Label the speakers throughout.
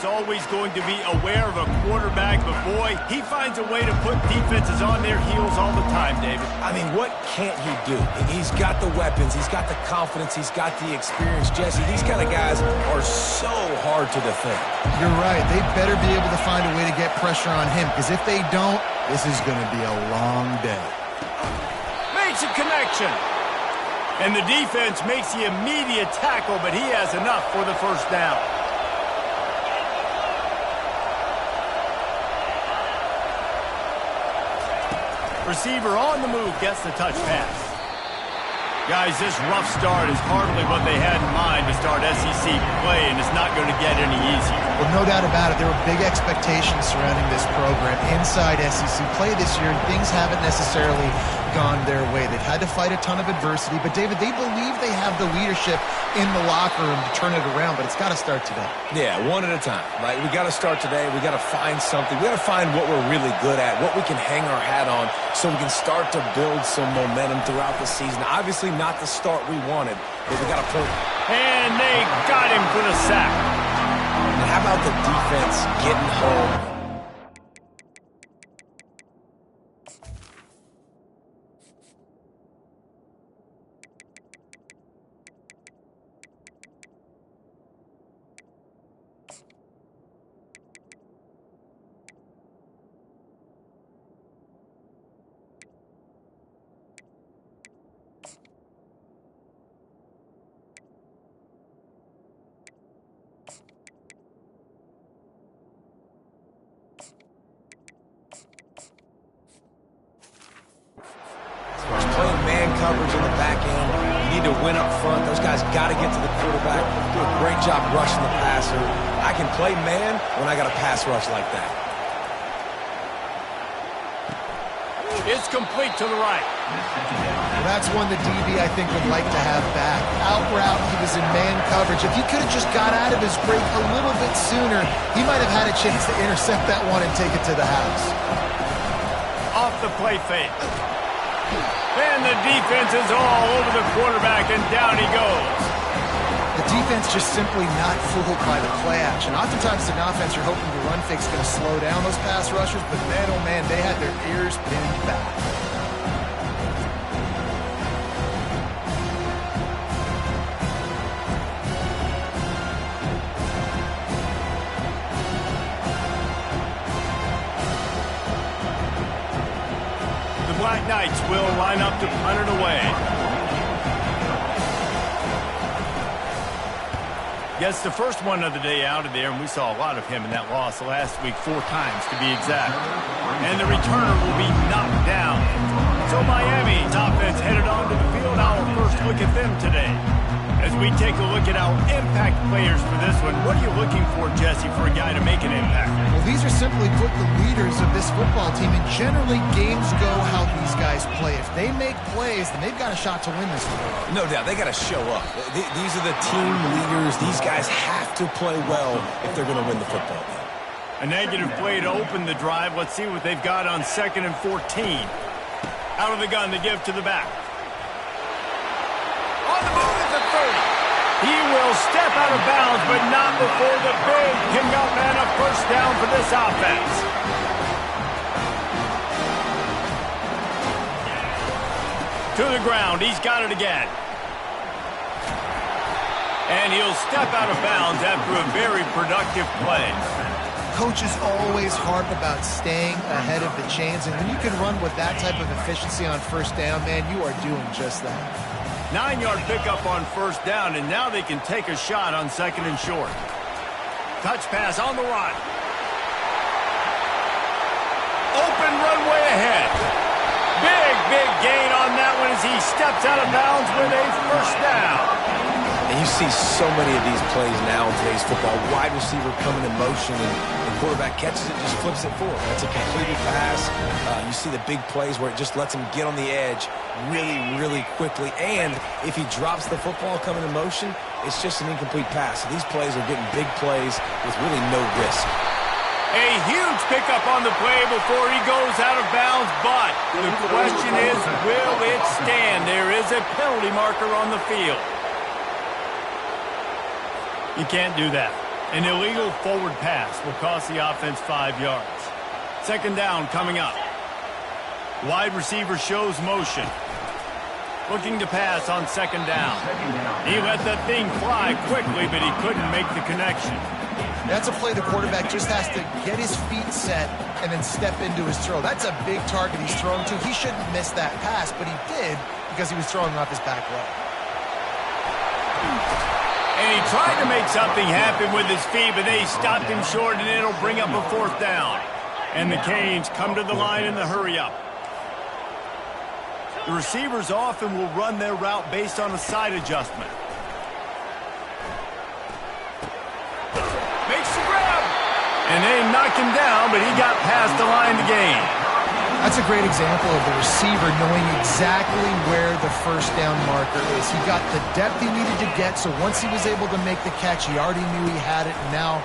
Speaker 1: is always going to be aware of a quarterback, but boy, he finds a way to put defenses on their heels all the time, David.
Speaker 2: I mean, what can't he do? He's got the weapons, he's got the confidence, he's got the experience. Jesse, these kind of guys are so hard to defend.
Speaker 3: You're right. They better be able to find a way to get pressure on him, because if they don't, this is going to be a long day.
Speaker 1: Makes a connection. And the defense makes the immediate tackle, but he has enough for the first down. Receiver on the move gets the touch pass. Guys, this rough start is hardly what they had in mind to start SEC play, and it's not going to get any easier.
Speaker 3: Well, no doubt about it. There were big expectations surrounding this program inside SEC play this year, and things haven't necessarily gone their way. They've had to fight a ton of adversity, but David, they believe they have the leadership in the locker room to turn it around, but it's got to start today.
Speaker 2: Yeah, one at a time, right? We got to start today. We got to find something. We got to find what we're really good at, what we can hang our hat on, so we can start to build some momentum throughout the season. Obviously not the start we wanted, but we got to pull.
Speaker 1: And they got him for the sack.
Speaker 2: And how about the defense getting home? Coverage in the back end. You need to win up front. Those guys got to get to the quarterback. Do a great job rushing the passer. I can play man when I got a pass rush like that.
Speaker 1: It's complete to the right.
Speaker 3: Well, that's one the DB, I think, would like to have back. Out route, he was in man coverage. If he could have just got out of his break a little bit sooner, he might have had a chance to intercept that one and take it to the house.
Speaker 1: Off the play fake. And the defense is all over the quarterback, and down he goes.
Speaker 3: The defense just simply not fooled by the play action. Oftentimes, an offense, you're hoping the run fake's going to slow down those pass rushers, but man, oh man, they had their ears pinned back.
Speaker 1: Black Knights will line up to punt it away. Gets the first one of the day out of there, and we saw a lot of him in that loss last week, 4 times to be exact. And the returner will be knocked down. So Miami's offense headed onto the field. Our first look at them today. As we take a look at our impact players for this one, what are you looking for, Jesse, for a guy to make an impact?
Speaker 3: Well, these are simply put the leaders of this football team, and generally games go how these guys play. If they make plays, then they've got a shot to win this one.
Speaker 2: No doubt, they got to show up. These are the team leaders. These guys have to play well if they're going to win the football game.
Speaker 1: A negative play to open the drive. Let's see what they've got on 2nd and 14. Out of the gun, they give to the back. On the move at the 30. He will step out of bounds, but not before the big pickup and a first down for this offense. To the ground. He's got it again. And he'll step out of bounds after a very productive play.
Speaker 3: Coaches always harp about staying ahead of the chains, and when you can run with that type of efficiency on first down, man, you are doing just that.
Speaker 1: 9-yard pickup on first down, and now they can take a shot on 2nd and short. Touch pass on the run. Open runway ahead. Big gain on that one as he steps out of bounds with a first down.
Speaker 2: And you see so many of these plays now in today's football. Wide receiver coming in motion, and the quarterback catches it, just flips it forward. That's a completed pass. You see the big plays where it just lets him get on the edge really quickly. And if he drops the football coming in motion, it's just an incomplete pass. So these plays are getting big plays with really no risk.
Speaker 1: A huge pickup on the play before he goes out of bounds, but the question is, will it stand? There is a penalty marker on the field. You can't do that. An illegal forward pass will cost the offense 5 yards. Second down coming up. Wide receiver shows motion. Looking to pass on second down. He let that thing fly quickly, but he couldn't make the connection.
Speaker 3: That's a play the quarterback just has to get his feet set and then step into his throw. That's a big target he's throwing to. He shouldn't miss that pass, but he did because he was throwing off his back leg.
Speaker 1: And he tried to make something happen with his feet, but they stopped him short, and it'll bring up a fourth down. And the Canes come to the line in the hurry-up. The receivers often will run their route based on a side adjustment. Makes the grab. And they knocked him down, but he got past the line to gain.
Speaker 3: That's a great example of the receiver knowing exactly where the first down marker is. He got the depth he needed to get, so once he was able to make the catch, he already knew he had it, and now...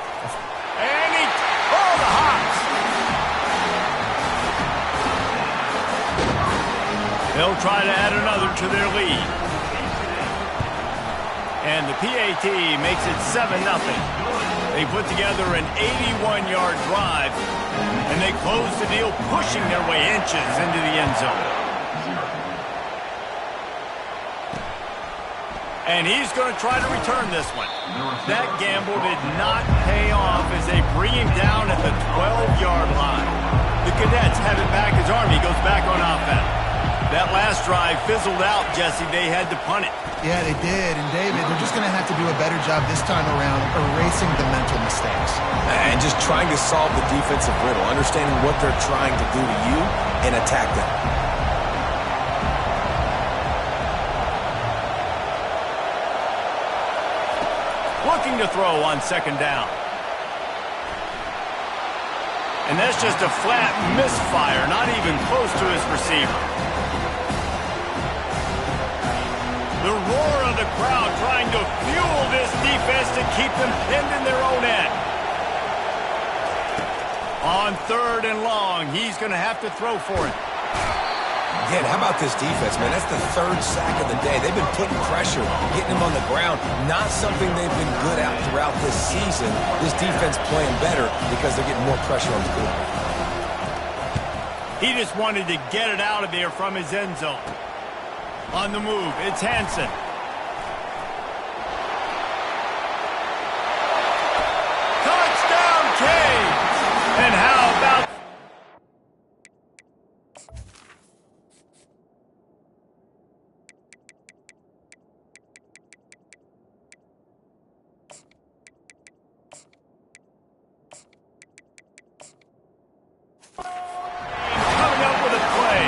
Speaker 1: And he... Oh, the hops! They'll try to add another to their lead. And the PAT makes it 7-0. They put together an 81-yard drive, and they close the deal, pushing their way inches into the end zone. And he's going to try to return this one. That gamble did not pay off as they bring him down at the 12-yard line. The Cadets have it back as Army goes back on offense. That last drive fizzled out, Jesse. They had to punt it.
Speaker 3: Yeah, they did. And, David, they're just going to have to do a better job this time around erasing the mental mistakes.
Speaker 2: And just trying to solve the defensive riddle, understanding what they're trying to do to you and attack them.
Speaker 1: Looking to throw on second down. And that's just a flat misfire, not even close to his receiver. The roar of the crowd trying to fuel this defense to keep them pinned in their own end. On third and long, he's going to have to throw for it.
Speaker 2: Again, how about this defense, man? That's the third sack of the day. They've been putting pressure, getting them on the ground. Not something they've been good at throughout this season. This defense playing better because they're getting more pressure on the quarterback.
Speaker 1: He just wanted to get it out of there from his end zone. On the move, it's Hansen. Touchdown, Canes! And how about... coming up with a play.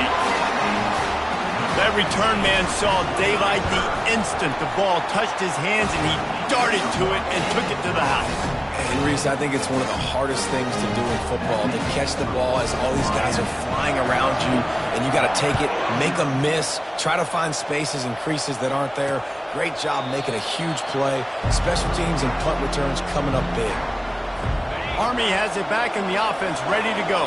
Speaker 1: That return man saw daylight the instant the ball touched his hands, and he darted to it and took it to the house.
Speaker 2: And Reese, I think it's one of the hardest things to do in football, to catch the ball as all these guys are flying around you, and you got to take it, make a miss, try to find spaces and creases that aren't there. Great job making a huge play. Special teams and punt returns coming up big.
Speaker 1: Army has it back in the offense, ready to go.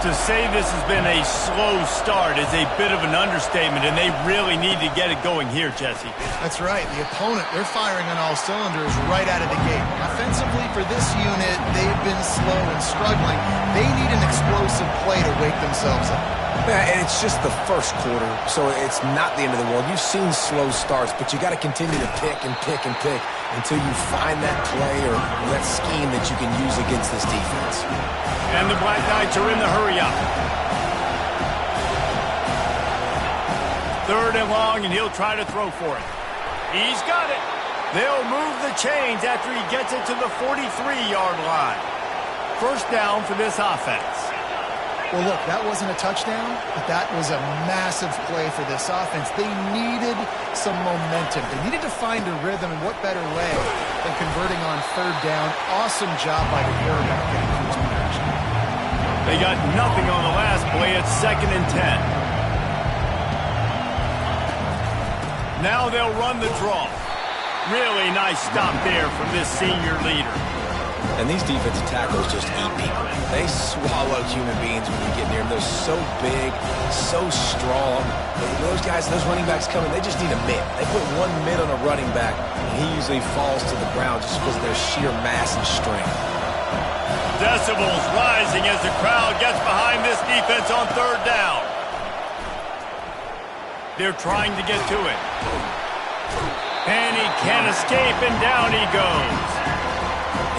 Speaker 1: To say this has been a slow start is a bit of an understatement, and they really need to get it going here, Jesse.
Speaker 3: That's right. The opponent, they're firing on all cylinders right out of the gate. Offensively, for this unit, they've been slow and struggling. They need an explosive play to wake themselves up.
Speaker 2: Yeah, and it's just the first quarter, so it's not the end of the world. You've seen slow starts, but you got to continue to pick and pick and pick until you find that play or that scheme that you can use against this defense.
Speaker 1: And the Black Knights are in the hurry-up. Third and long, and he'll try to throw for it. He's got it. They'll move the chains after he gets it to the 43-yard line. First down for this offense.
Speaker 3: Well, look, that wasn't a touchdown, but that was a massive play for this offense. They needed some momentum. They needed to find a rhythm, and what better way than converting on third down. Awesome job by the quarterback getting to his protection.
Speaker 1: They got nothing on the last play. It's 2nd and 10. Now they'll run the draw. Really nice stop there from this senior leader.
Speaker 2: And these defensive tackles just eat people. They swallow human beings when you get near them. They're so big, so strong. Those guys, those running backs coming, they just need a mid. They put one mid on a running back, and he usually falls to the ground just because of their sheer mass and strength.
Speaker 1: Decibels rising as the crowd gets behind this defense on third down. They're trying to get to it. And he can't escape, and down he goes.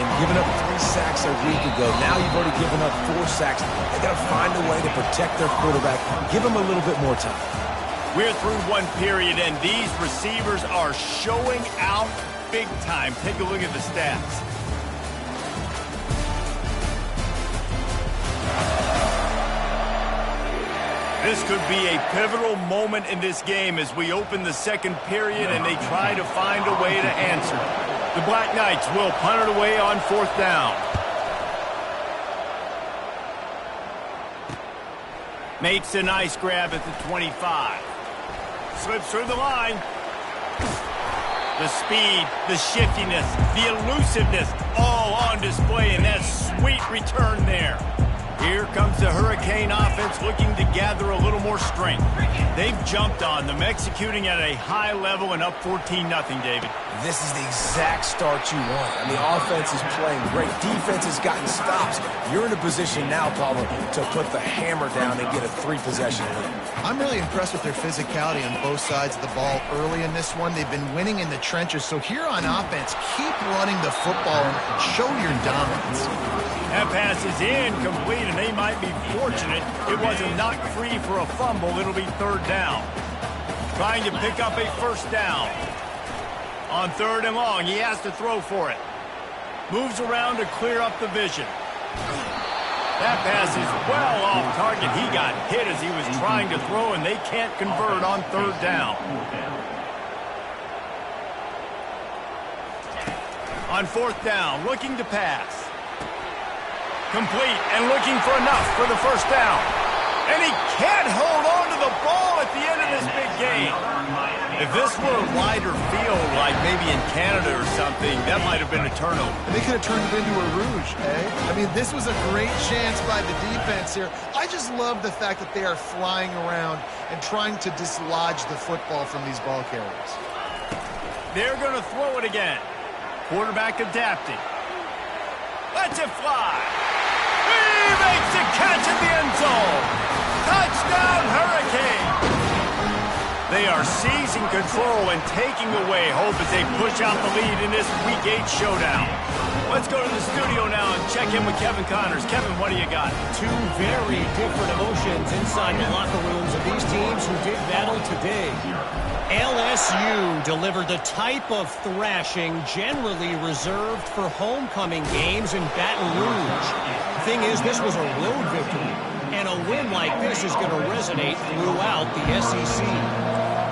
Speaker 2: And giving up 3 sacks a week ago, now you've already given up 4 sacks. They got to find a way to protect their quarterback. Give him a little bit more time.
Speaker 1: We're through one period, and these receivers are showing out big time. Take a look at the stats. This could be a pivotal moment in this game as we open the second period and they try to find a way to answer. The Black Knights will punt it away on fourth down. Makes a nice grab at the 25. Slips through the line. The speed, the shiftiness, the elusiveness, all on display in that sweet return there. Here comes the Hurricane offense looking to gather a little more strength. They've jumped on them, executing at a high level and up 14-0, David.
Speaker 2: This is the exact start you want. I mean, offense is playing great. Defense has gotten stops. You're in a position now, Paulo, to put the hammer down and get a 3-possession lead.
Speaker 3: I'm really impressed with their physicality on both sides of the ball early in this one. They've been winning in the trenches. So here on offense, keep running the football and show your dominance.
Speaker 1: That pass is incomplete, and they might be fortunate it wasn't knocked free for a fumble. It'll be third down. Trying to pick up a first down. On third and long, he has to throw for it. Moves around to clear up the vision. That pass is well off target. He got hit as he was trying to throw, and they can't convert on third down. On fourth down, looking to pass. Complete and looking for enough for the first down. And he can't hold on to the ball at the end of this big game. If this were a wider field, like maybe in Canada or something, that might have been a turnover.
Speaker 3: They could have turned it into a rouge, eh? I mean, this was a great chance by the defense here. I just love the fact that they are flying around and trying to dislodge the football from these ball carriers.
Speaker 1: They're going to throw it again. Quarterback adapting. Lets it fly. He makes the catch in the end zone. Touchdown, Hurricane. They are seizing control and taking away hope as they push out the lead in this Week 8 showdown. Let's go to the studio now and check in with Kevin Connors. Kevin, what do you got?
Speaker 4: Two very different emotions inside the locker rooms of these teams who did battle today. LSU delivered the type of thrashing generally reserved for homecoming games in Baton Rouge. The thing is, this was a road victory, and a win like this is going to resonate throughout the SEC.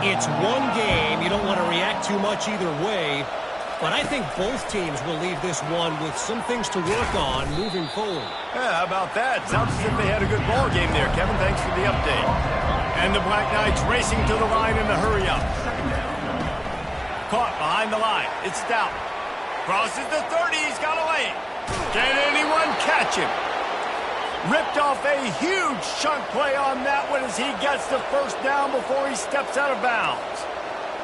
Speaker 4: It's one game. You don't want to react too much either way, but I think both teams will leave this one with some things to work on moving forward.
Speaker 1: Yeah, how about that? Sounds as if they had a good ball game there, Kevin. Thanks for the update. And the Black Knights racing to the line in the hurry-up. Caught behind the line. It's Stout. Crosses the 30. He's got a lane. Can anyone catch him? Ripped off a huge chunk play on that one as he gets the first down before he steps out of bounds.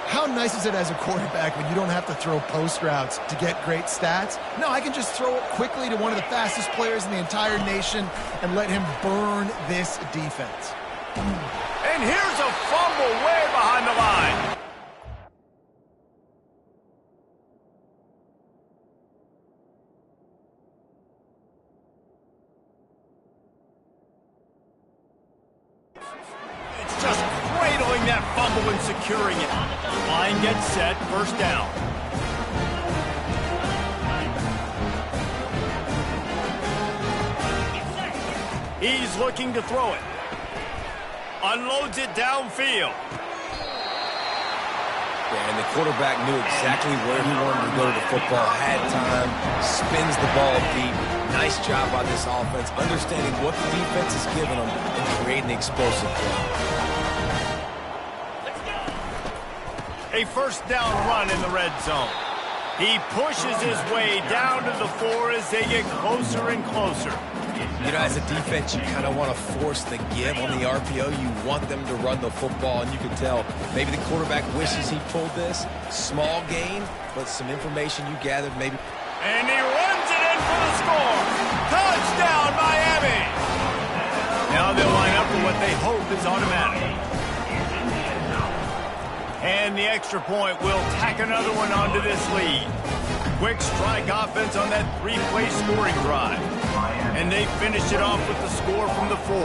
Speaker 3: How nice is it as a quarterback when you don't have to throw post routes to get great stats? No, I can just throw it quickly to one of the fastest players in the entire nation and let him burn this defense.
Speaker 1: And here's a fumble way behind the line. It's just cradling that fumble and securing it. Line gets set, first down. He's looking to throw it. Unloads it downfield.
Speaker 2: Yeah, and the quarterback knew exactly where he wanted to go to the football, had time, spins the ball deep. Nice job by this offense, understanding what the defense is giving them and creating the explosive play.
Speaker 1: A first down run in the red zone. He pushes his way down to the 4 as they get closer and closer.
Speaker 2: You know, as a defense, you kind of want to force the give on the RPO. You want them to run the football, and you can tell maybe the quarterback wishes he pulled this. Small gain, but some information you gathered maybe.
Speaker 1: And he runs it in for the score. Touchdown, Miami! Now they'll line up for what they hope is automatic. And the extra point will tack another one onto this lead. Quick strike offense on that 3-play scoring drive. And they finish it off with the score from the 4.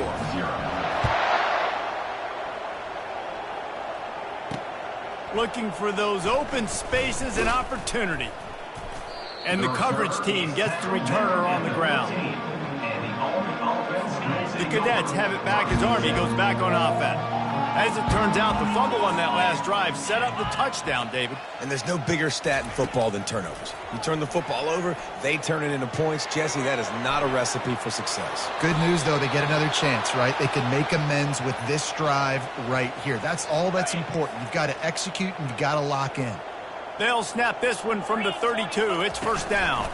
Speaker 1: Looking for those open spaces and opportunity. And the coverage team gets the returner on the ground. The Cadets have it back as Army goes back on offense. As it turns out, the fumble on that last drive set up the touchdown, David.
Speaker 2: And there's no bigger stat in football than turnovers. You turn the football over, they turn it into points. Jesse, that is not a recipe for success.
Speaker 3: Good news, though, they get another chance, right? They can make amends with this drive right here. That's all that's important. You've got to execute and you've got to lock in.
Speaker 1: They'll snap this one from the 32. It's first down.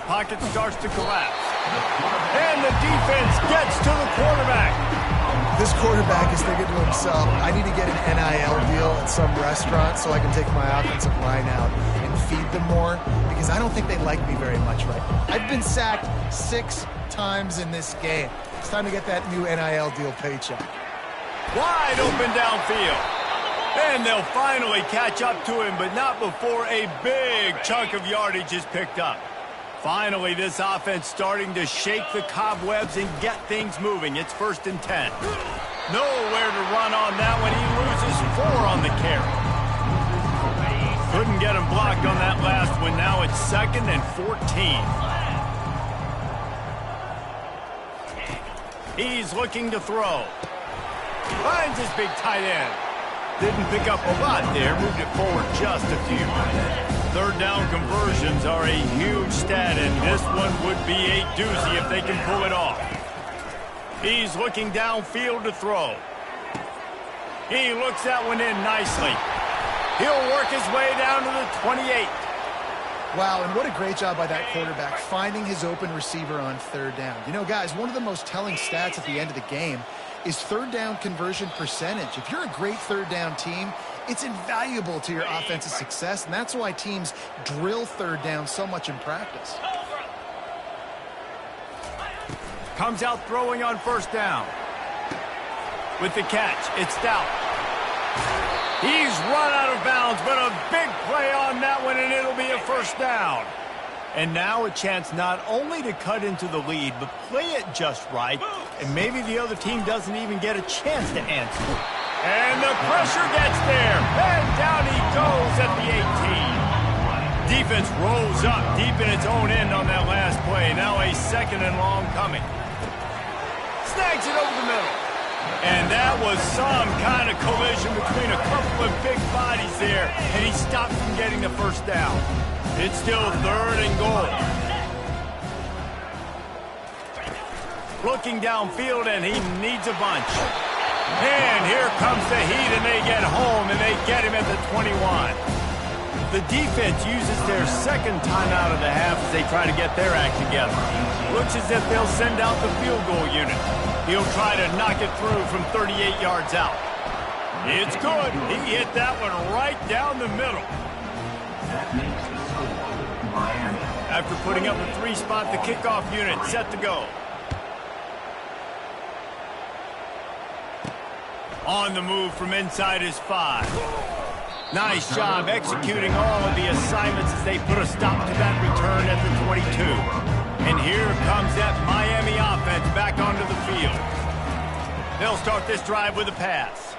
Speaker 1: Pocket starts to collapse. And the defense gets to the quarterback.
Speaker 3: This quarterback is thinking to himself, I need to get an NIL deal at some restaurant so I can take my offensive line out and feed them more, because I don't think they like me very much right now. I've been sacked 6 times in this game. It's time to get that new NIL deal paycheck.
Speaker 1: Wide open downfield. And they'll finally catch up to him, but not before a big chunk of yardage is picked up. Finally, this offense starting to shake the cobwebs and get things moving. It's 1st and 10. Nowhere to run on that one. He loses 4 on the carry. Couldn't get him blocked on that last one. Now it's 2nd and 14. He's looking to throw. Finds his big tight end. Didn't pick up a lot there. Moved it forward just a few. 3rd down conversions are a huge stat, and this one would be a doozy if they can pull it off. He's looking downfield to throw. He looks that one in nicely. He'll work his way down to the 28.
Speaker 3: Wow, and what a great job by that quarterback, finding his open receiver on 3rd down. You know, guys, one of the most telling stats at the end of the game is 3rd down conversion percentage. If you're a great 3rd down team, it's invaluable to your offensive success, and that's why teams drill 3rd down so much in practice.
Speaker 1: Comes out throwing on 1st down. With the catch, it's Stout. He's run out of bounds, but a big play on that one, and it'll be a 1st down. And now a chance not only to cut into the lead, but play it just right, and maybe the other team doesn't even get a chance to answer. And the pressure gets there, and down he goes at the 18. Defense rolls up deep in its own end on that last play. Now a 2nd and long coming. Snags it over the middle. And that was some kind of collision between a couple of big bodies there, and he stopped from getting the 1st down. It's still 3rd and goal. Looking downfield, and he needs a bunch. And here comes the heat, and they get home, and they get him at the 21. The defense uses their 2nd timeout of the half as they try to get their act together. Looks as if they'll send out the field goal unit. He'll try to knock it through from 38 yards out. It's good. He hit that one right down the middle. After putting up a 3-spot, the kickoff unit set to go. On the move from inside his 5. Nice job executing all of the assignments as they put a stop to that return at the 22. And here comes that Miami offense back onto the field. They'll start this drive with a pass.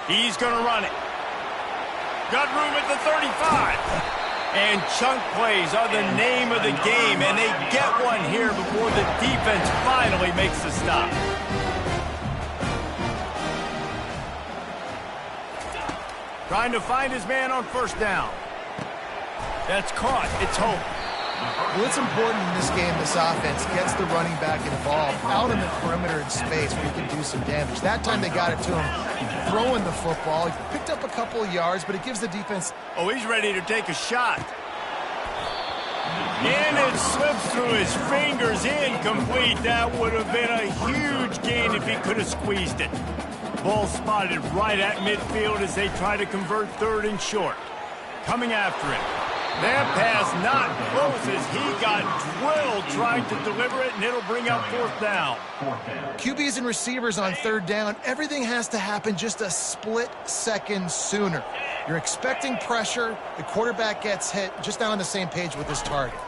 Speaker 1: He's going to run it. Got room at the 35. And chunk plays are the name of the game, and they get one here before the defense finally makes the stop. Trying to find his man on 1st down. That's caught. It's home.
Speaker 3: Well, it's important in this game, this offense gets the running back involved out in the perimeter in space where he can do some damage. That time they got it to him throwing the football. He picked up a couple of yards, but it gives the defense...
Speaker 1: Oh, he's ready to take a shot. And it slips through his fingers, incomplete. That would have been a huge gain if he could have squeezed it. Ball spotted right at midfield as they try to convert third and short. Coming after it. That pass not close as he got drilled trying to deliver it, and it'll bring up fourth down.
Speaker 3: QBs and receivers on third down, everything has to happen just a split second sooner. You're expecting pressure, the quarterback gets hit, just not on the same page with his target.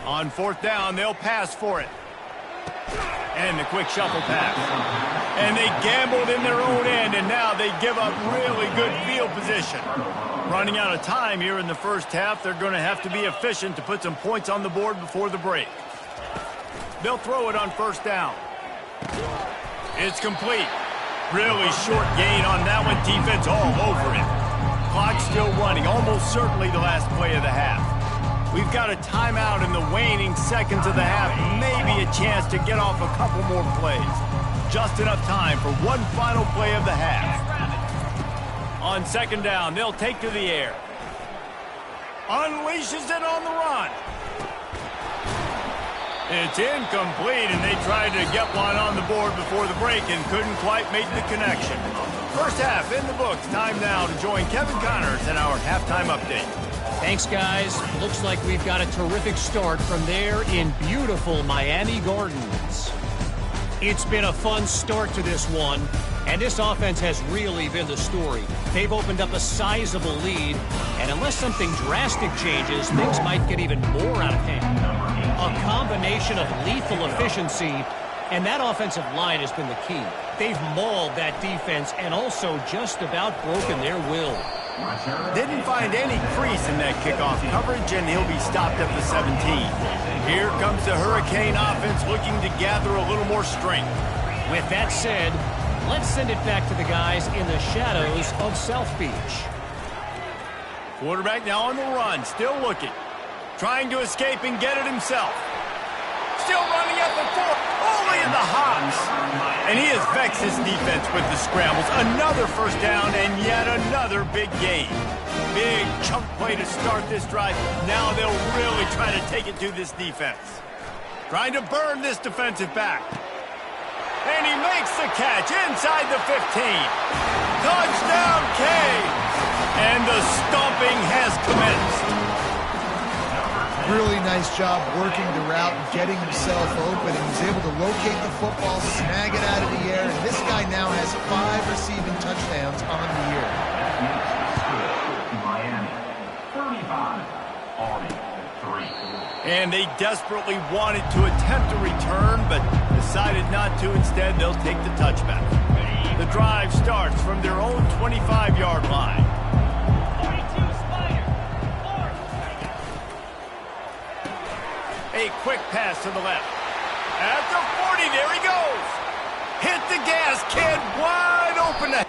Speaker 1: On fourth down, they'll pass for it. And the quick shuffle pass. And they gambled in their own end, and now they give up really good field position. Running out of time here in the first half, they're going to have to be efficient to put some points on the board before the break. They'll throw it on first down. It's complete. Really short gain on that one. Defense all over it. Clock still running, almost certainly the last play of the half. We've got a timeout in the waning seconds of the half. Maybe a chance to get off a couple more plays. Just enough time for one final play of the half. On second down, they'll take to the air. Unleashes it on the run. It's incomplete, and they tried to get one on the board before the break and couldn't quite make the connection. First half in the books. Time now to join Kevin Connors in our halftime update.
Speaker 4: Thanks, guys. Looks like we've got a terrific start from there in beautiful Miami Gardens. It's been a fun start to this one, and this offense has really been the story. They've opened up a sizable lead, and unless something drastic changes, things might get even more out of hand. A combination of lethal efficiency, and that offensive line has been the key. They've mauled that defense and also just about broken their will.
Speaker 1: Didn't find any crease in that kickoff coverage, and he'll be stopped at the 17. Here comes the Hurricane offense looking to gather a little more strength.
Speaker 4: With that said, let's send it back to the guys in the shadows of South Beach.
Speaker 1: Quarterback now on the run, still looking. Trying to escape and get it himself. Still running at the 4, only in the hops. And he has vexed his defense with the scrambles. Another first down and yet another big gain. Big chunk play to start this drive. Now they'll really try to take it to this defense. Trying to burn this defensive back. And he makes the catch inside the 15. Touchdown, Canes! And the stomping has commenced.
Speaker 3: Really nice job working the route and getting himself open. And he's able to locate the football, snag it out of the air. And this guy now has 5 receiving touchdowns on the year.
Speaker 5: Miami, 35, Army, 3.
Speaker 1: And they desperately wanted to attempt a return, but decided not to. Instead, they'll take the touchback. The drive starts from their own 25-yard line. A quick pass to the left. At the 40, there he goes. Hit the gas, kid, wide open.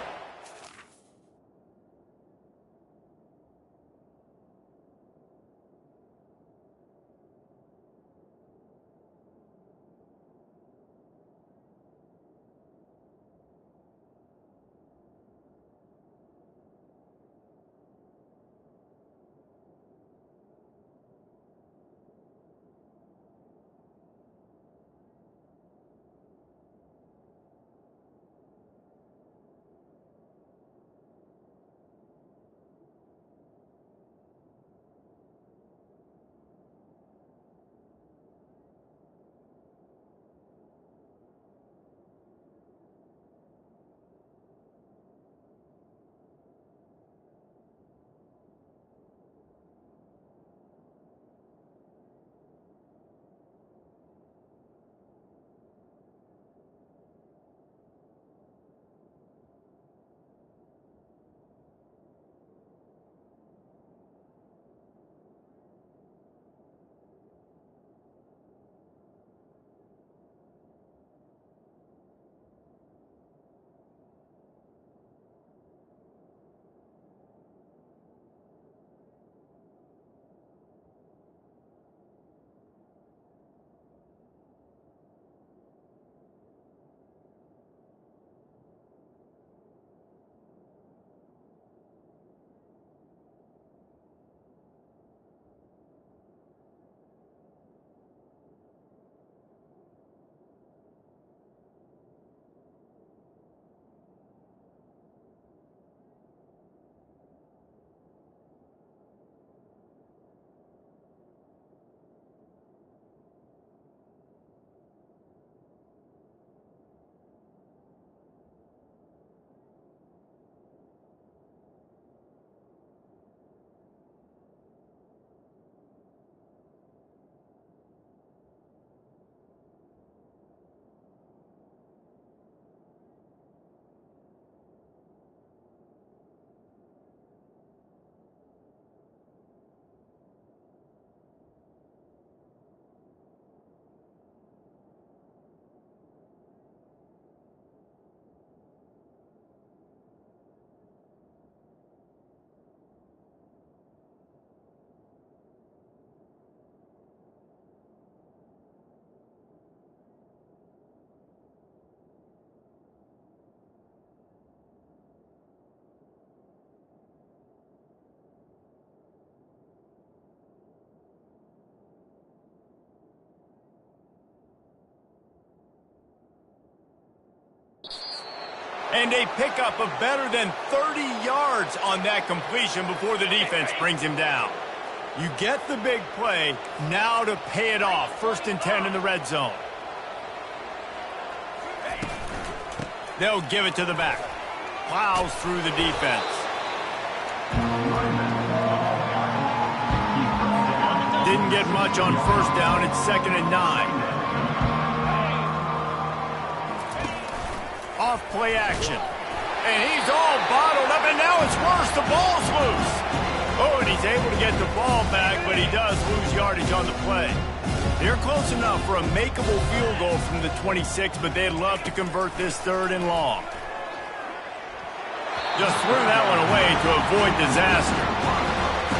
Speaker 1: And a pickup of better than 30 yards on that completion before the defense brings him down. You get the big play, now to pay it off. 1st and 10 in the red zone. They'll give it to the back. Plows through the defense. Didn't get much on 1st down. It's 2nd and 9. Off play action. And he's all bottled up, and now it's worse. The ball's loose. Oh, and he's able to get the ball back, but he does lose yardage on the play. They're close enough for a makeable field goal from the 26, but they'd love to convert this 3rd and long. Just threw that one away to avoid disaster.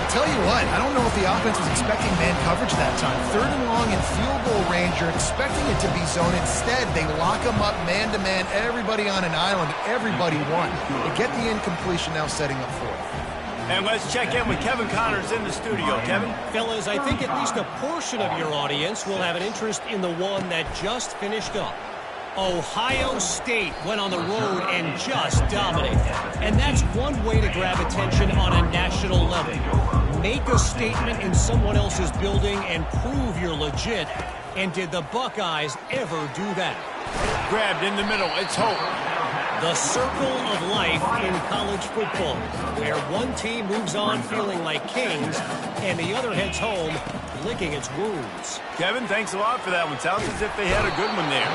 Speaker 3: Tell you what, I don't know if the offense was expecting man coverage that time. 3rd and long in field goal range, you're expecting it to be zone. Instead, they lock them up man-to-man, everybody on an island, everybody won. They get the incompletion, now setting up 4th.
Speaker 1: And let's check in with Kevin Connors in the studio. Kevin?
Speaker 4: Fellas, I think at least a portion of your audience will have an interest in the one that just finished up. Ohio State went on the road and just dominated. And that's one way to grab attention on a national level. Make a statement in someone else's building and prove you're legit. And did the Buckeyes ever do that?
Speaker 1: Grabbed in the middle. It's Hope.
Speaker 4: The circle of life in college football, where one team moves on feeling like kings and the other heads home licking its wounds.
Speaker 1: Kevin, thanks a lot for that one. Sounds as if they had a good one there.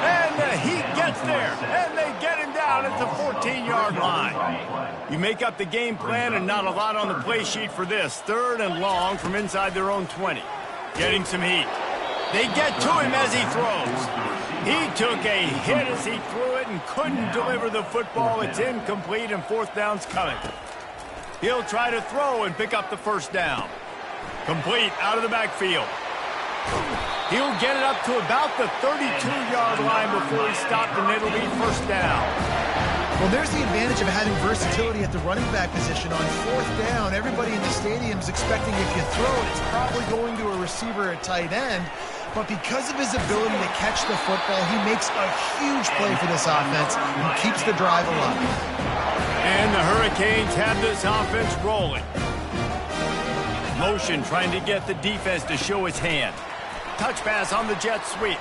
Speaker 1: And he gets there, and they get him down at the 14-yard line. You make up the game plan, and not a lot on the play sheet for this. 3rd and long from inside their own 20. Getting some heat. They get to him as he throws. He took a hit as he threw it and couldn't deliver the football. It's incomplete, and 4th down's coming. He'll try to throw and pick up the 1st down. Complete out of the backfield. He'll get it up to about the 32-yard line before he stopped, and it'll be 1st down.
Speaker 3: Well, there's the advantage of having versatility at the running back position. On 4th down, everybody in the stadium is expecting if you throw it, it's probably going to a receiver at tight end. But because of his ability to catch the football, he makes a huge play for this offense and keeps the drive alive.
Speaker 1: And the Hurricanes have this offense rolling. Motion trying to get the defense to show its hand. Touch pass on the jet sweep.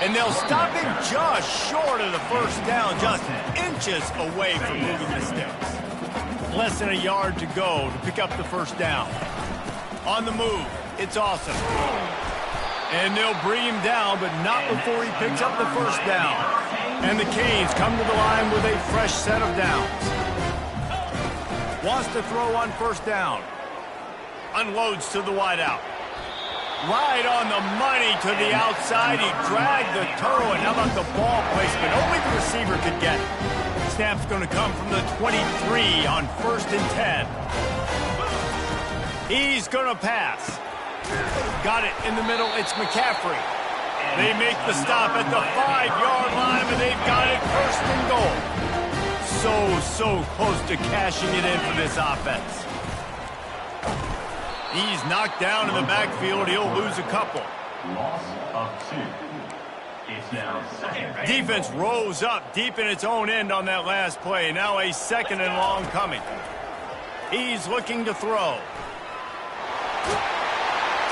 Speaker 1: And they'll stop him just short of the 1st down, just inches away from moving the sticks. Less than a yard to go to pick up the 1st down. On the move, it's awesome. And they'll bring him down, but not before he picks up the 1st down. And the Canes come to the line with a fresh set of downs. Wants to throw on 1st down. Unloads to the wideout. Right on the money to the outside. He dragged the toe, and how about the ball placement? Only the receiver could get it. Snap's going to come from the 23 on 1st and 10. He's going to pass. Got it in the middle. It's McCaffrey. They make the stop at the 5-yard line, and they've got it 1st and goal. So close to cashing it in for this offense. He's knocked down in the backfield. He'll lose a couple.
Speaker 5: Loss of 2. It's now 2nd.
Speaker 1: Defense rose up deep in its own end on that last play. Now a 2nd and long coming. He's looking to throw.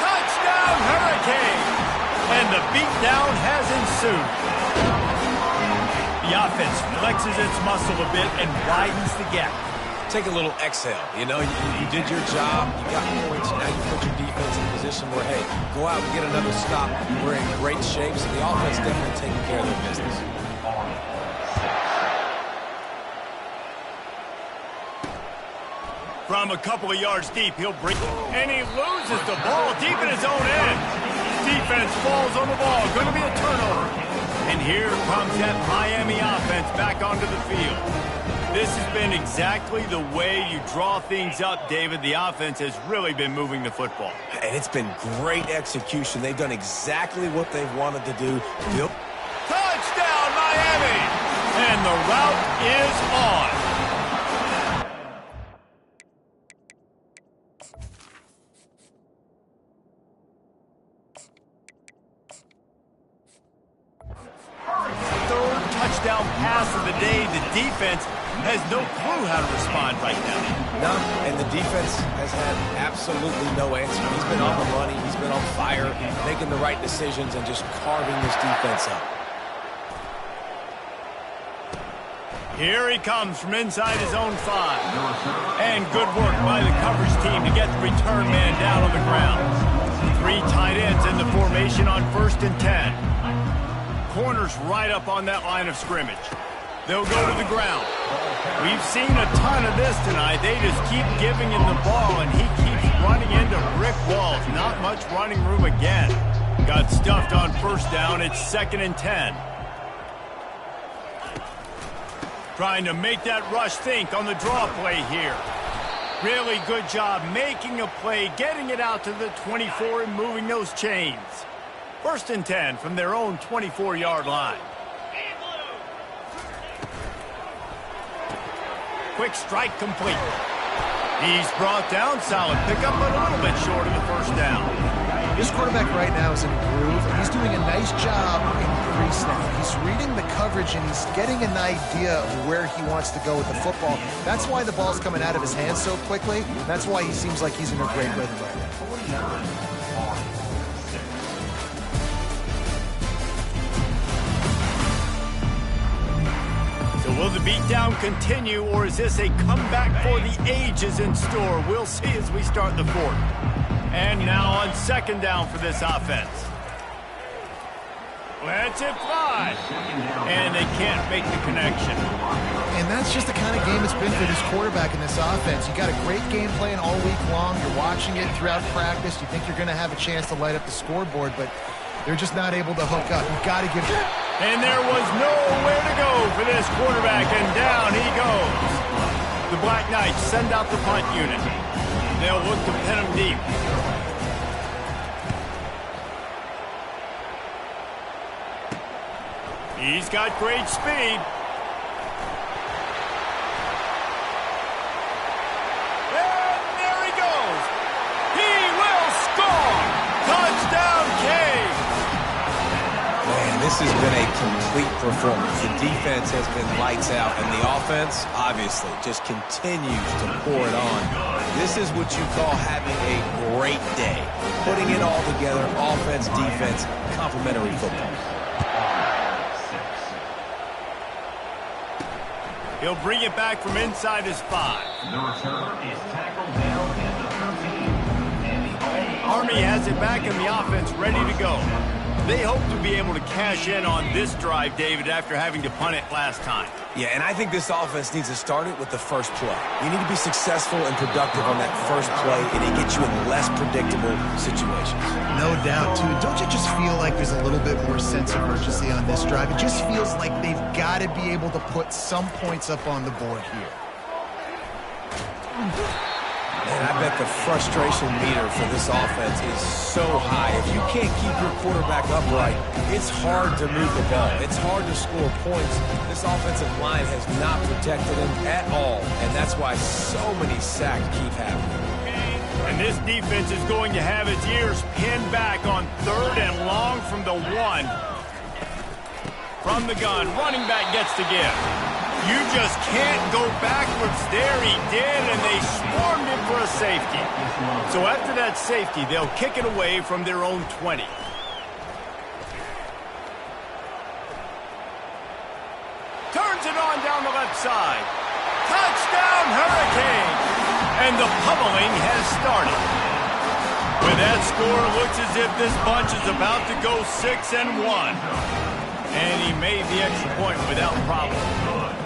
Speaker 1: Touchdown, Hurricane! And the beatdown has ensued. The offense flexes its muscle a bit and widens the gap.
Speaker 2: Take a little exhale. You know, you did your job. You got points. Now you put your defense in a position where, hey, go out and get another stop. We're in great shape, so the offense definitely taking care of their business.
Speaker 1: From a couple of yards deep, he'll break it. And he loses the ball deep in his own end. Defense falls on the ball. Going to be a turnover. And here comes that Miami offense back onto the field. This has been exactly the way you draw things up, David. The offense has really been moving the football.
Speaker 2: And it's been great execution. They've done exactly what they've wanted to do.
Speaker 1: Touchdown, Miami! And the route is on. down pass of the day. The defense has no clue how to respond right now.
Speaker 2: No, and the defense has had absolutely no answer. He's been on the money. He's been on fire, making the right decisions and just carving this defense up.
Speaker 1: Here he comes from inside his own 5. And good work by the coverage team to get the return man down on the ground. 3 tight ends in the formation on 1st and 10. Corners right up on that line of scrimmage. They'll go to the ground. We've seen a ton of this tonight. They just keep giving him the ball, and he keeps running into brick walls. Not much running room again. Got stuffed on 1st down. It's 2nd and 10. Trying to make that rush think on the draw play here. Really good job making a play, getting it out to the 24 and moving those chains. 1st and 10 from their own 24-yard line. Quick strike complete. He's brought down. Solid pickup, but a little bit short of the 1st down.
Speaker 3: This quarterback right now is in a groove, and he's doing a nice job in pre-snap. He's reading the coverage, and he's getting an idea of where he wants to go with the football. That's why the ball's coming out of his hands so quickly. That's why he seems like he's in a great rhythm right now.
Speaker 1: So will the beatdown continue, or is this a comeback for the ages in store? We'll see as we start the 4th. And now on 2nd down for this offense. Lets it fly. And they can't make the connection.
Speaker 3: And that's just the kind of game it's been for this quarterback in this offense. You got a great game plan all week long. You're watching it throughout practice. You think you're going to have a chance to light up the scoreboard, but they're just not able to hook up. You've got to give it.
Speaker 1: And there was nowhere to go for this quarterback, and down he goes. The Black Knights send out the punt unit. They'll look to pin him deep. He's got great speed. And there he goes. He will score. Touchdown, Cave.
Speaker 2: Man, this has been a complete performance. The defense has been lights out, and the offense, obviously, just continues to pour it on. This is what you call having a great day. Putting it all together, offense, defense, complementary football.
Speaker 1: He'll bring it back from inside his 5.
Speaker 5: The return is tackled down at the 13.
Speaker 1: Army has it back in the offense, ready to go. They hope to be able to cash in on this drive, David, after having to punt it last time.
Speaker 2: Yeah, and I think this offense needs to start it with the first play. You need to be successful and productive on that first play, and it gets you in less predictable situations.
Speaker 3: No doubt, too. Don't you just feel like there's a little bit more sense of urgency on this drive? It just feels like they've got to be able to put some points up on the board here.
Speaker 2: And I bet the frustration meter for this offense is so high. If you can't keep your quarterback upright, it's hard to move the ball. It's hard to score points. This offensive line has not protected him at all, and that's why so many sacks keep happening.
Speaker 1: And this defense is going to have its ears pinned back on 3rd and long from the 1. From the gun, running back gets to give. You just can't go backwards there. He did, and they swarmed him for a safety. So after that safety, they'll kick it away from their own 20. Turns it on down the left side. Touchdown, Hurricane! And the pummeling has started. With that score, it looks as if this bunch is about to go 6-1. And he made the extra point without problem.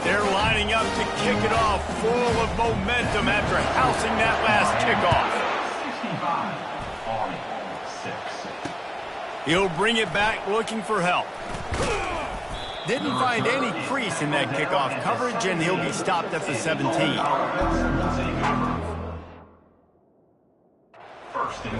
Speaker 1: They're lining up to kick it off full of momentum after housing that last kickoff.
Speaker 5: 65, 6.
Speaker 1: He'll bring it back looking for help. Didn't find any crease in that kickoff coverage, and he'll be stopped at the 17.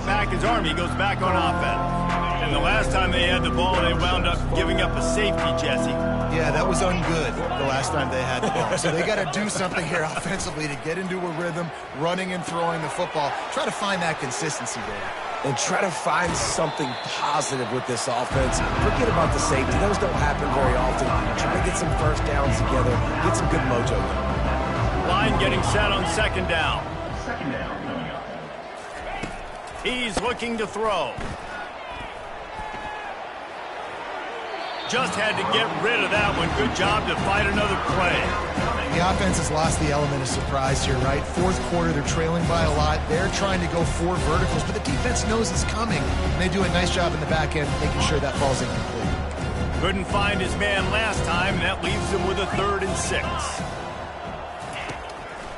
Speaker 1: Back as Army goes back on offense. And the last time they had the ball, they wound up giving up a safety, Jesse.
Speaker 3: Yeah, that was ungood the last time they had the ball. So they got to do something here offensively to get into a rhythm, running and throwing the football. Try to find that consistency there.
Speaker 2: and try to find something positive with this offense. Forget about the safety. Those don't happen very often. Try to get some first downs together, get some good mojo going.
Speaker 1: Line getting set on second down.
Speaker 5: Second down coming up.
Speaker 1: He's looking to throw. Just had to get rid of that one. Good job to fight another play.
Speaker 3: The offense has lost the element of surprise here, right? Fourth quarter, they're trailing by a lot. They're trying to go 4 verticals, but the defense knows it's coming. And they do a nice job in the back end making sure that falls incomplete.
Speaker 1: Couldn't find his man last time, and that leaves him with a 3rd and 6.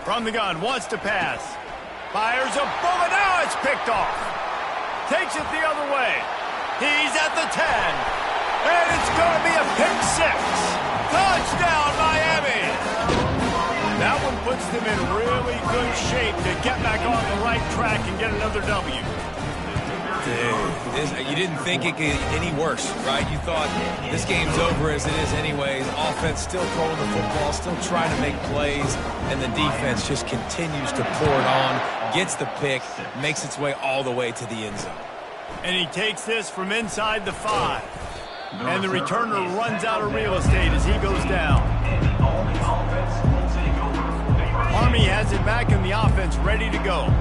Speaker 1: From the gun, wants to pass. Fires a bullet. Now it's picked off. Takes it the other way. He's at the 10. And it's going to be a pick 6. Touchdown, Miami. That one puts them in really good shape to get back on the right track and get another W.
Speaker 2: Dude, you didn't think it could get any worse, right? You thought this game's over as it is anyways. Offense still throwing the football, still trying to make plays, and the defense just continues to pour it on, gets the pick, makes its way all the way to the end zone.
Speaker 1: And he takes this from inside the 5. And the returner runs out of real estate as he goes down. Army has it back in the offense, ready to go.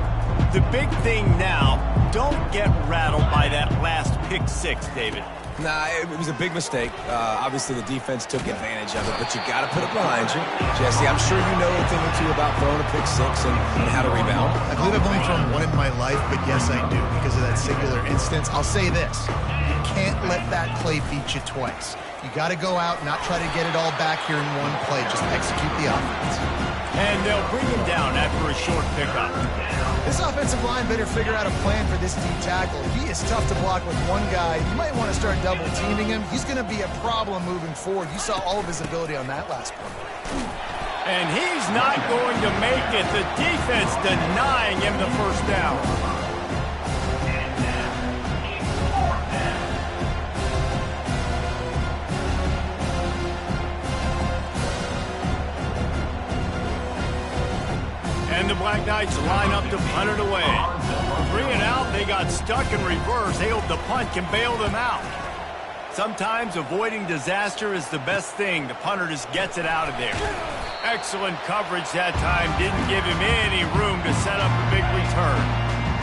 Speaker 1: The big thing now, don't get rattled by that last pick 6, David.
Speaker 2: Nah, it was a big mistake. Obviously, the defense took advantage of it, but you got to put it behind you. Jesse, I'm sure you know a thing or two about throwing a pick 6 and how to rebound.
Speaker 3: I believe I've only thrown one in my life, but yes, I do because of that singular instance. I'll say this. You can't let that play beat you twice. You got to go out, not try to get it all back here in one play. Just execute the offense.
Speaker 1: And they'll bring him down after a short pickup.
Speaker 3: This offensive line better figure out a plan for this D tackle. He is tough to block with one guy. You might want to start double teaming him. He's going to be a problem moving forward. You saw all of his ability on that last play.
Speaker 1: And he's not going to make it. The defense denying him the first down. And the Black Knights line up to punt it away. Bring it out, they got stuck in reverse. They hope the punt can bail them out. Sometimes avoiding disaster is the best thing. The punter just gets it out of there. Excellent coverage that time. Didn't give him any room to set up a big return.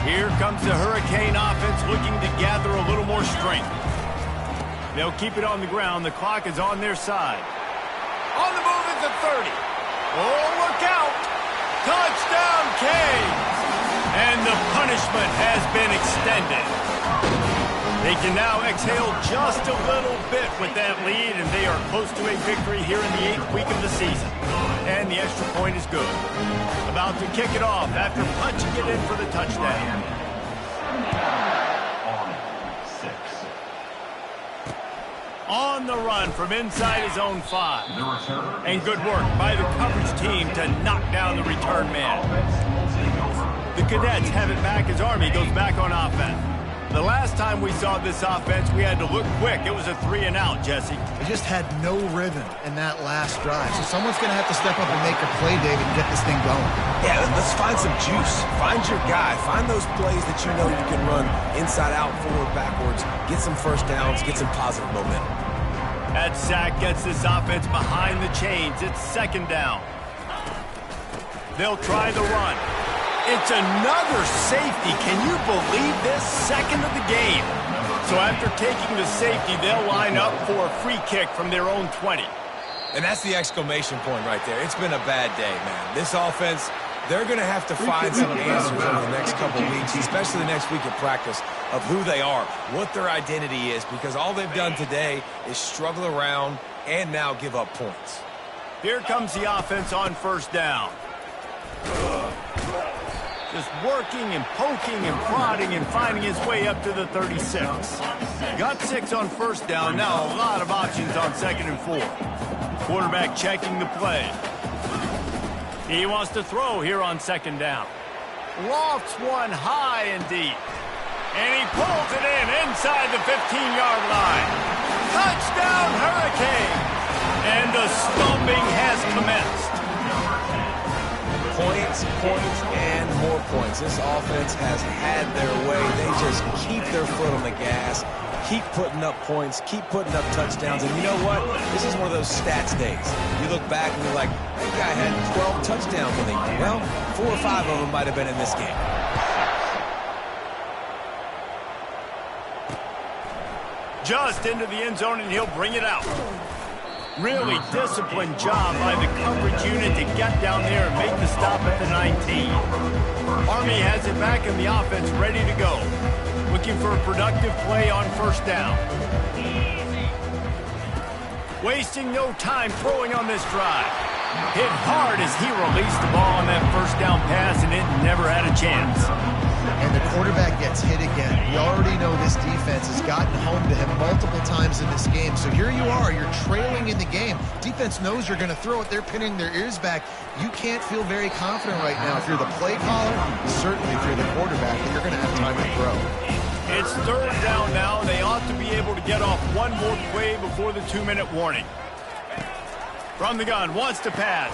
Speaker 1: Here comes the Hurricane offense looking to gather a little more strength. They'll keep it on the ground. The clock is on their side. On the move at the 30. Oh, look out! Touchdown, Canes! And the punishment has been extended. They can now exhale just a little bit with that lead, and they are close to a victory here in the 8th week of the season. And the extra point is good. About to kick it off after punching it in for the touchdown. On the run from inside his own 5. And good work by the coverage team to knock down the return man. The Cadets have it back as Army goes back on offense. The last time we saw this offense, we had to look quick. It was a 3-and-out, Jesse.
Speaker 3: They just had no rhythm in that last drive. So someone's going to have to step up and make a play, David, and get this thing going.
Speaker 2: Yeah, let's find some juice. Find your guy. Find those plays that you know you can run inside out, forward, backwards. Get some first downs. Get some positive momentum.
Speaker 1: That sack gets this offense behind the chains. It's 2nd down. They'll try the run. It's another safety. Can you believe this? 2nd of the game. So after taking the safety, they'll line up for a free kick from their own 20.
Speaker 2: And that's the exclamation point right there. It's been a bad day, man. This offense, they're going to have to find some answers over the next couple weeks, especially the next week of practice, of who they are, what their identity is, because all they've done today is struggle around and now give up points.
Speaker 1: Here comes the offense on 1st down. Just working and poking and prodding and finding his way up to the 36. Got 6 on 1st down. Now a lot of options on 2nd and 4. Quarterback checking the play. He wants to throw here on 2nd down. Lofts one high and deep. And he pulls it in inside the 15-yard line. Touchdown, Hurricane! And the stomping has commenced.
Speaker 2: Points, points, and more points. This offense has had their way. They just keep their foot on the gas, keep putting up points, keep putting up touchdowns. And you know what? This is one of those stats days. You look back and you're like, that guy had 12 touchdowns in the year. Well, 4 or 5 of them might have been in this game.
Speaker 1: Just into the end zone, and he'll bring it out. Really disciplined job by the coverage unit to get down there and make the stop at the 19. Army has it back in the offense, ready to go. Looking for a productive play on first down. Wasting no time throwing on this drive. Hit hard as he released the ball on that first down pass, and it never had a chance.
Speaker 3: And the quarterback gets hit again. We already know this defense has gotten home to him multiple times in this game. So here you are, you're trailing in the game. Defense knows you're going to throw it. They're pinning their ears back. You can't feel very confident right now if you're the play caller, certainly if you're the quarterback, that you're going to have time to throw.
Speaker 1: It's third down now. They ought to be able to get off one more play before the 2-minute warning. From the gun, wants to pass.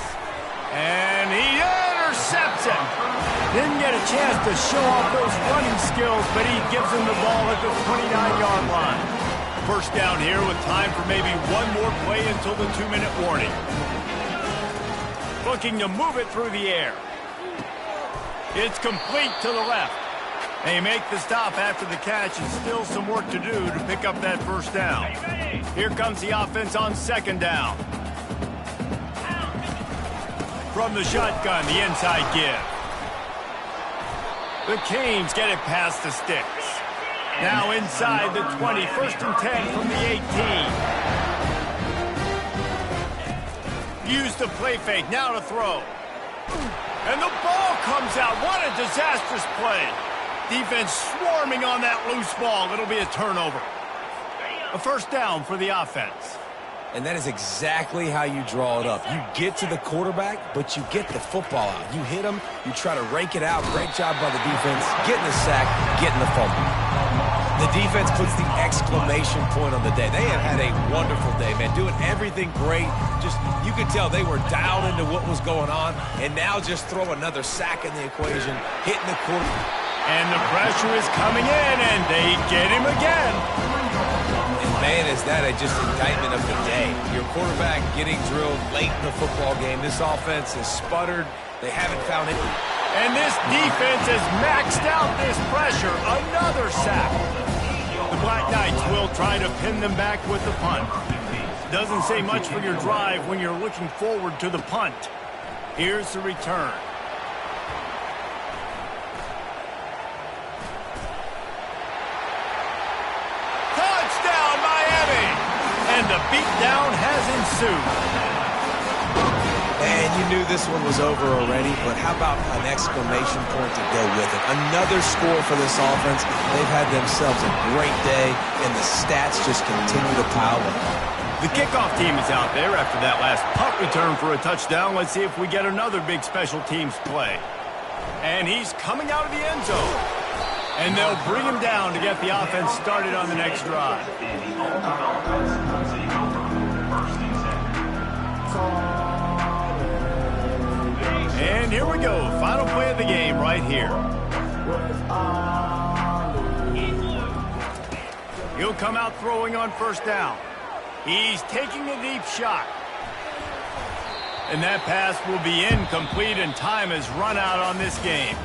Speaker 1: And he intercepts it. Didn't get a chance to show off those running skills, but he gives him the ball at the 29-yard line. First down here with time for maybe one more play until the 2-minute warning. Looking to move it through the air. It's complete to the left. They make the stop after the catch, and still some work to do to pick up that first down. Here comes the offense on second down. From the shotgun, the inside give. The Canes get it past the sticks. Now inside the 20, first and 10 from the 18. Use the play fake, now to throw. And the ball comes out. What a disastrous play. Defense swarming on that loose ball. It'll be a turnover. A first down for the offense.
Speaker 2: And that is exactly how you draw it up. You get to the quarterback, but you get the football out. You hit him, you try to rake it out. Great job by the defense, getting the sack, getting the fumble. The defense puts the exclamation point on the day. They have had a wonderful day, man, doing everything great. Just, you could tell they were dialed into what was going on, and now just throw another sack in the equation, hitting the quarterback.
Speaker 1: And the pressure is coming in, and they get him again.
Speaker 2: Man, is that just indictment of the day. Your quarterback getting drilled late in the football game. This offense has sputtered. They haven't found it.
Speaker 1: And this defense has maxed out this pressure. Another sack. The Black Knights will try to pin them back with the punt. Doesn't say much for your drive when you're looking forward to the punt. Here's the return. And the beatdown has ensued.
Speaker 2: And you knew this one was over already, but how about an exclamation point to go with it? Another score for this offense. They've had themselves a great day, and the stats just continue to pile up.
Speaker 1: The kickoff team is out there after that last punt return for a touchdown. Let's see if we get another big special teams play. And he's coming out of the end zone. And they'll bring him down to get the offense started on the next drive. And here we go. Final play of the game right here. He'll come out throwing on first down. He's taking a deep shot. And that pass will be incomplete, and time has run out on this game.